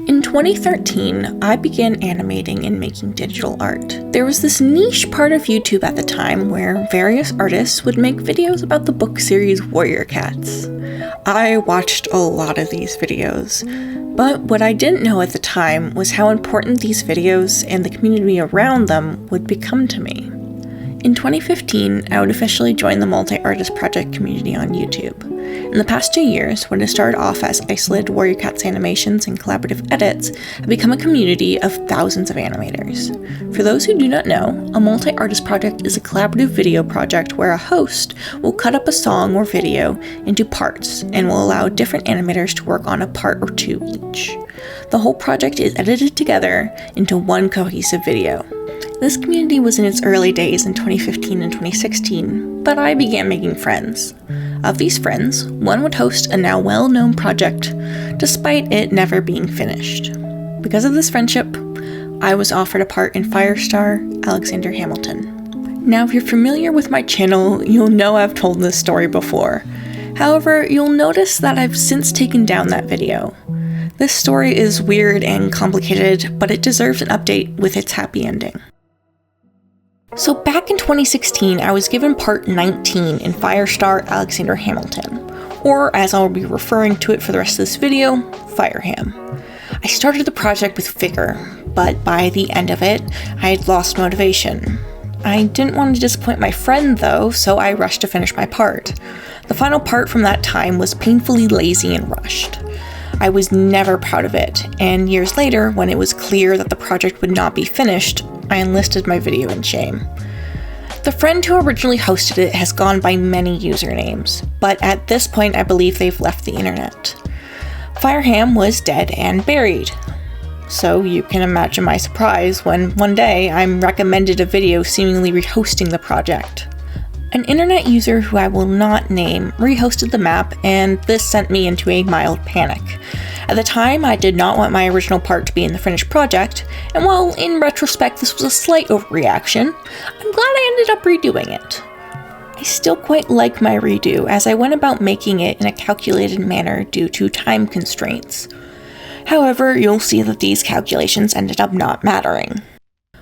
In 2013, I began animating and making digital art. There was this niche part of YouTube at the time where various artists would make videos about the book series Warrior Cats. I watched a lot of these videos, but what I didn't know at the time was how important these videos and the community around them would become to me. In 2015, I would officially join the multi-artist project community on YouTube. In the past 2 years, what had started off as isolated Warrior Cats animations and collaborative edits have become a community of thousands of animators. For those who do not know, a multi-artist project is a collaborative video project where a host will cut up a song or video into parts and will allow different animators to work on a part or two each. The whole project is edited together into one cohesive video. This community was in its early days in 2015 and 2016, but I began making friends. Of these friends, one would host a now well-known project, despite it never being finished. Because of this friendship, I was offered a part in Firestar Alexander Hamilton. Now, if you're familiar with my channel, you'll know I've told this story before. However, you'll notice that I've since taken down that video. This story is weird and complicated, but it deserves an update with its happy ending. So back in 2016, I was given part 19 in Firestar Alexander Hamilton, or as I'll be referring to it for the rest of this video, FireHam. I started the project with vigor, but by the end of it, I had lost motivation. I didn't want to disappoint my friend though, so I rushed to finish my part. The final part from that time was painfully lazy and rushed. I was never proud of it, and years later, when it was clear that the project would not be finished, I enlisted my video in shame. The friend who originally hosted it has gone by many usernames, but at this point I believe they've left the internet. FireHam was dead and buried. So you can imagine my surprise when one day I'm recommended a video seemingly rehosting the project. An internet user who I will not name rehosted the map, and this sent me into a mild panic. At the time, I did not want my original part to be in the finished project, and while in retrospect this was a slight overreaction, I'm glad I ended up redoing it. I still quite like my redo, as I went about making it in a calculated manner due to time constraints. However, you'll see that these calculations ended up not mattering.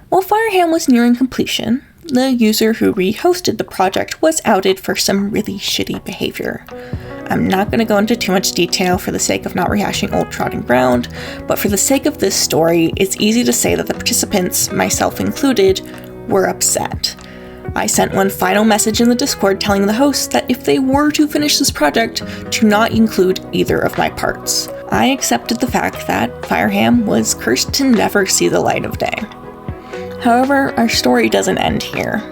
While FireHam was nearing completion, the user who rehosted the project was outed for some really shitty behavior. I'm not going to go into too much detail for the sake of not rehashing old trodden ground, but for the sake of this story, it's easy to say that the participants, myself included, were upset. I sent one final message in the Discord telling the host that if they were to finish this project, to not include either of my parts. I accepted the fact that FireHam was cursed to never see the light of day. However, our story doesn't end here.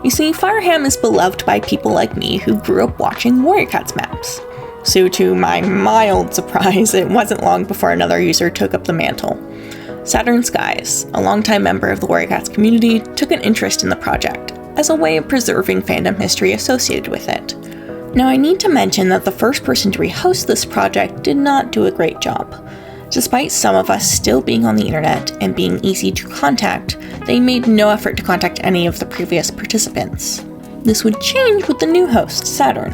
You see, FireHam is beloved by people like me who grew up watching Warrior Cats maps. So to my mild surprise, it wasn't long before another user took up the mantle. Saturn Skies, a longtime member of the Warrior Cats community, took an interest in the project, as a way of preserving fandom history associated with it. Now I need to mention that the first person to rehost this project did not do a great job. Despite some of us still being on the internet and being easy to contact, they made no effort to contact any of the previous participants. This would change with the new host, Saturn.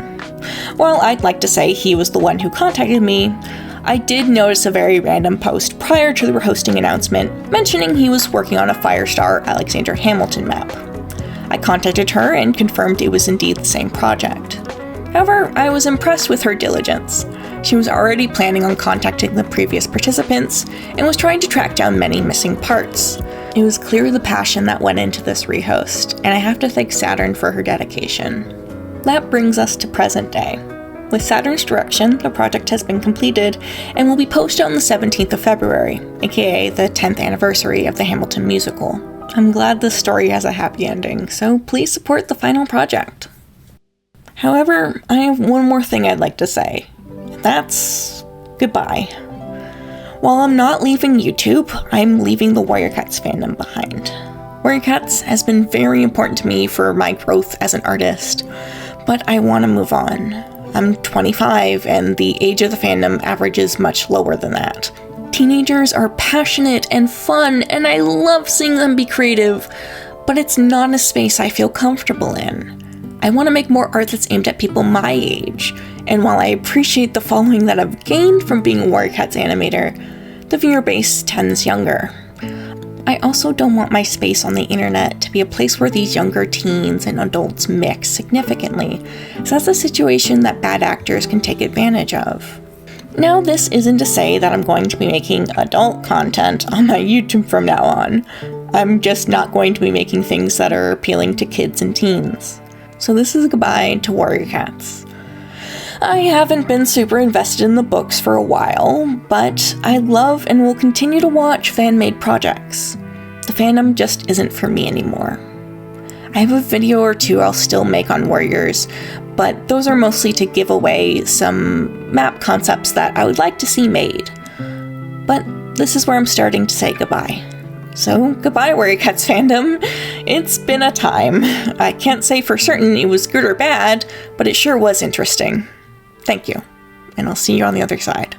While I'd like to say he was the one who contacted me, I did notice a very random post prior to the rehosting announcement mentioning he was working on a Firestar Alexander Hamilton map. I contacted her and confirmed it was indeed the same project. However, I was impressed with her diligence. She was already planning on contacting the previous participants and was trying to track down many missing parts. It was clear the passion that went into this rehost, and I have to thank Saturn for her dedication. That brings us to present day. With Saturn's direction, the project has been completed and will be posted on the 17th of February, aka the 10th anniversary of the Hamilton musical. I'm glad this story has a happy ending, so please support the final project. However, I have one more thing I'd like to say. That's goodbye. While I'm not leaving YouTube, I'm leaving the Warrior Cats fandom behind. Warrior Cats has been very important to me for my growth as an artist, but I want to move on. I'm 25 and the age of the fandom averages much lower than that. Teenagers are passionate and fun, and I love seeing them be creative, but it's not a space I feel comfortable in. I want to make more art that's aimed at people my age, and while I appreciate the following that I've gained from being a Warrior Cats animator, the viewer base tends younger. I also don't want my space on the internet to be a place where these younger teens and adults mix significantly, as that's a situation that bad actors can take advantage of. Now, this isn't to say that I'm going to be making adult content on my YouTube from now on. I'm just not going to be making things that are appealing to kids and teens. So this is a goodbye to Warrior Cats. I haven't been super invested in the books for a while, but I love and will continue to watch fan-made projects. The fandom just isn't for me anymore. I have a video or two I'll still make on Warriors, but those are mostly to give away some map concepts that I would like to see made. But this is where I'm starting to say goodbye. So, goodbye Warrior Cats fandom. It's been a time. I can't say for certain it was good or bad, but it sure was interesting. Thank you, and I'll see you on the other side.